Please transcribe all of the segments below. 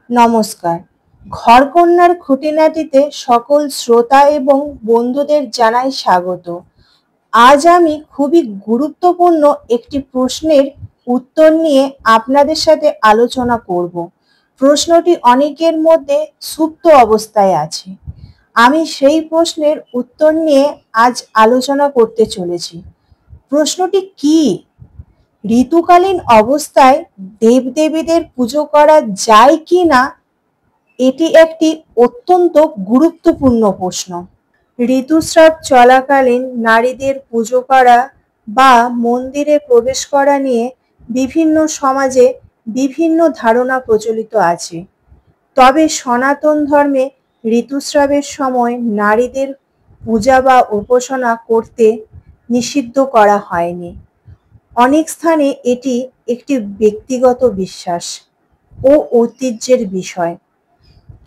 নমস্কার। ঘরকন্নার খুঁটিনাটিতে সকল শ্রোতা এবং বন্ধুদের জানাই স্বাগত। আজ আমি খুবই গুরুত্বপূর্ণ একটি প্রশ্নের উত্তর নিয়ে আপনাদের সাথে আলোচনা করব। প্রশ্নটি অনেকের মধ্যে সুপ্ত অবস্থায় আছে। আমি সেই প্রশ্নের উত্তর নিয়ে আজ আলোচনা করতে চলেছি। প্রশ্নটি কি? ঋতুকালীন অবস্থায় দেবদেবীদের পুজো করা যায় কি না, এটি একটি অত্যন্ত গুরুত্বপূর্ণ প্রশ্ন। ঋতুস্রাব চলাকালীন নারীদের পুজো করা বা মন্দিরে প্রবেশ করা নিয়ে বিভিন্ন সমাজে বিভিন্ন ধারণা প্রচলিত আছে। তবে সনাতন ধর্মে ঋতুস্রাবের সময় নারীদের পূজা বা উপাসনা করতে নিষিদ্ধ করা হয়নি। অনেক স্থানে এটি একটি ব্যক্তিগত বিশ্বাস ও ঐতিহ্যের বিষয়।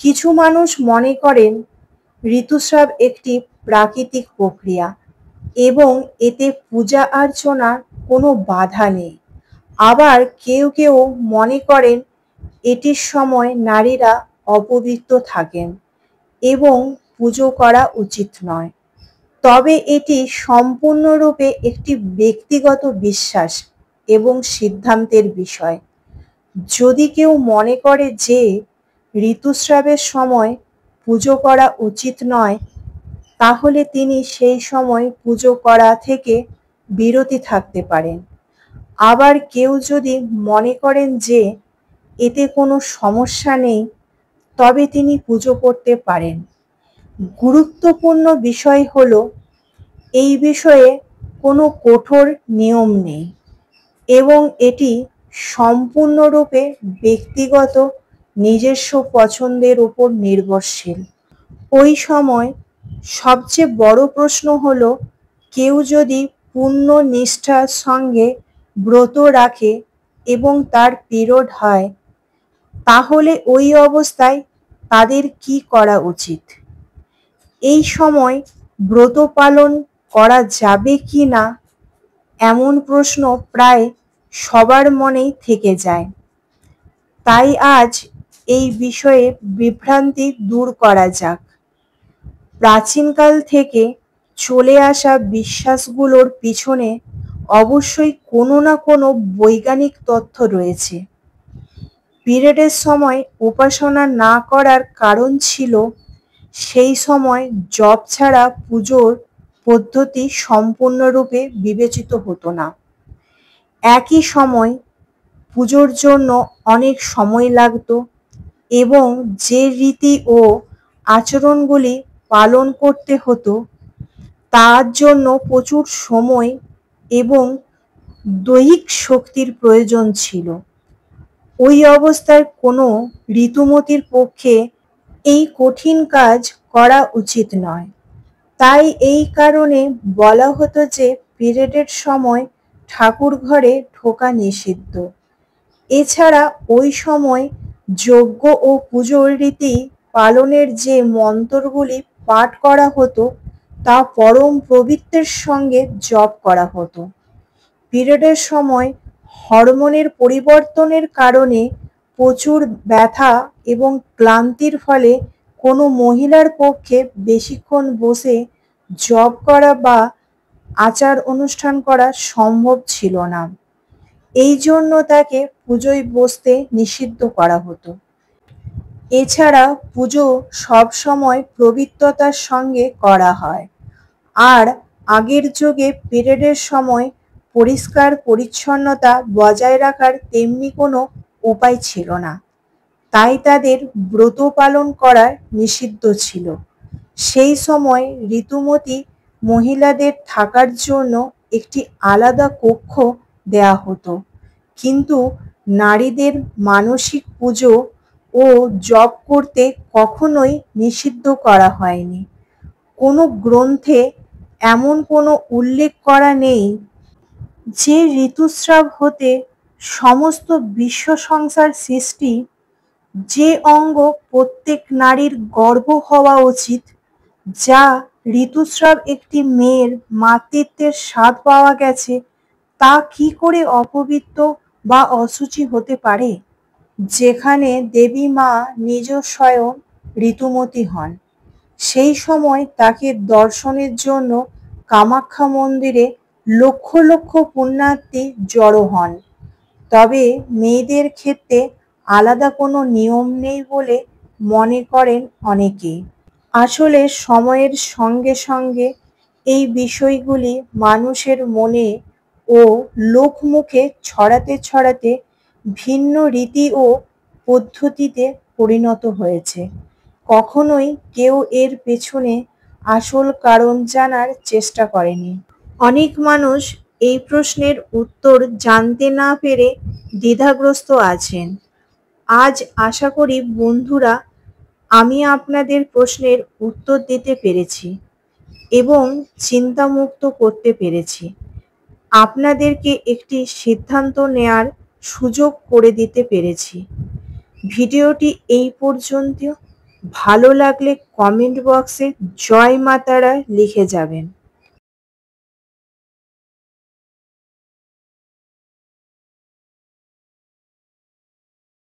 কিছু মানুষ মনে করেন ঋতুস্রাব একটি প্রাকৃতিক প্রক্রিয়া এবং এতে পূজা অর্চনার কোনো বাধা নেই। আবার কেউ কেউ মনে করেন এটির সময় নারীরা অপবিত্র থাকেন এবং পুজো করা উচিত নয়। তবে এটি সম্পূর্ণরূপে একটি ব্যক্তিগত বিশ্বাস এবং সিদ্ধান্তের বিষয়। যদি কেউ মনে করে যে ঋতুস্রাবের সময় পুজো করা উচিত নয়, তাহলে তিনি সেই সময় পুজো করা থেকে বিরতি থাকতে পারেন। আবার কেউ যদি মনে করেন যে এতে কোনো সমস্যা নেই, তবে তিনি পুজো করতে পারেন। গুরুত্বপূর্ণ বিষয় হলো এই বিষয়ে কোনো কঠোর নিয়ম নেই এবং এটি সম্পূর্ণরূপে ব্যক্তিগত নিজস্ব পছন্দের উপর নির্ভরশীল। ওই সময় সবচেয়ে বড় প্রশ্ন হলো, কেউ যদি পূর্ণ নিষ্ঠার সঙ্গে ব্রত রাখে এবং তার পিরিয়ড হয়, তাহলে ওই অবস্থায় তাদের কি করা উচিত? এই সময় ব্রত পালন করা যাবে কি না, এমন প্রশ্ন প্রায় সবার মনেই থেকে যায়। তাই আজ এই বিষয়ে বিভ্রান্তি দূর করা যাক। প্রাচীনকাল থেকে চলে আসা বিশ্বাসগুলোর পিছনে অবশ্যই কোনো না কোনো বৈজ্ঞানিক তথ্য রয়েছে। পিরিয়ডের সময় উপাসনা না করার কারণ ছিল সেই সময় জপ ছাড়া পুজোর পদ্ধতি সম্পূর্ণরূপে বিবেচিত হতো না। একই সময় পুজোর জন্য অনেক সময় লাগতো এবং যে রীতি ও আচরণগুলি পালন করতে হতো তার জন্য প্রচুর সময় এবং দৈহিক শক্তির প্রয়োজন ছিল। ওই অবস্থায় কোনো ঋতুমতির পক্ষে এই কঠিন কাজ করা উচিত নয়। তাই এই কারণে বলা হতো যে পিরিয়ডের সময় ঠাকুর ঘরে ঢোকা নিষিদ্ধ। এছাড়া ওই সময় যজ্ঞ ও পুজোর রীতি পালনের যে মন্ত্রগুলি পাঠ করা হতো তা পরম পবিত্রের সঙ্গে জপ করা হতো। পিরিয়ডের সময় হরমোনের পরিবর্তনের কারণে প্রচুর ব্যথা এবং ক্লান্তির ফলে কোনো মহিলার পক্ষে বেশিক্ষণ বসে জপ করা বা আচার অনুষ্ঠান করা সম্ভব ছিল না। এই জন্য তাকে পুজোয় বসতে নিষিদ্ধ করা হতো। এছাড়া পুজো সবসময় পবিত্রতার সঙ্গে করা হয়, আর আগের যুগে পিরিয়ডের সময় পরিষ্কার পরিচ্ছন্নতা বজায় রাখার তেমনি কোনো উপায় ছিল না। তাই তাদের ব্রত পালন করা নিষিদ্ধ ছিল। সেই সময় ঋতুমতী মহিলাদের থাকার জন্য একটি আলাদা কক্ষ দেয়া হতো, কিন্তু নারীদের মানসিক পুজো ও জপ করতে কখনোই নিষিদ্ধ করা হয়নি। কোনো গ্রন্থে এমন কোনো উল্লেখ করা নেই যে ঋতুস্রাব হতে সমস্ত বিশ্ব সংসার সৃষ্টি, যে অঙ্গ প্রত্যেক নারীর গর্ভ হওয়া উচিত, যা ঋতুস্রাব একটি মেয়ের মাতৃত্বের স্বাদ পাওয়া গেছে, তা কি করে অপবিত্র বা অশুচি হতে পারে? যেখানে দেবী মা নিজ স্বয়ং ঋতুমতী হন। সেই সময় তাকে দর্শনের জন্য কামাখ্যা মন্দিরে লক্ষ লক্ষ পুণ্যার্থী জড়ো হন। তবে মেয়েদের ক্ষেত্রে আলাদা কোনো নিয়ম নেই বলে মনে করেন অনেকে। আসলে সময়ের সঙ্গে সঙ্গে এই বিষয়গুলি মানুষের মনে ও লোকমুখে ছড়াতে ছড়াতে ভিন্ন রীতি ও পদ্ধতিতে পরিণত হয়েছে। কখনোই কেউ এর পেছনে আসল কারণ জানার চেষ্টা করেনি। অনেক মানুষ এই প্রশ্নের উত্তর জানতে না পেরে দ্বিধাগ্রস্ত আছেন। আজ আশা করি বন্ধুরা আমি আপনাদের প্রশ্নের উত্তর দিতে পেরেছি এবং চিন্তামুক্ত করতে পেরেছি। আপনাদেরকে একটি সিদ্ধান্ত নেয়ার সুযোগ করে দিতে পেরেছি। ভিডিওটি এই পর্যন্ত। ভালো লাগলে কমেন্ট বক্সে জয় মা তারা লিখে যাবেন।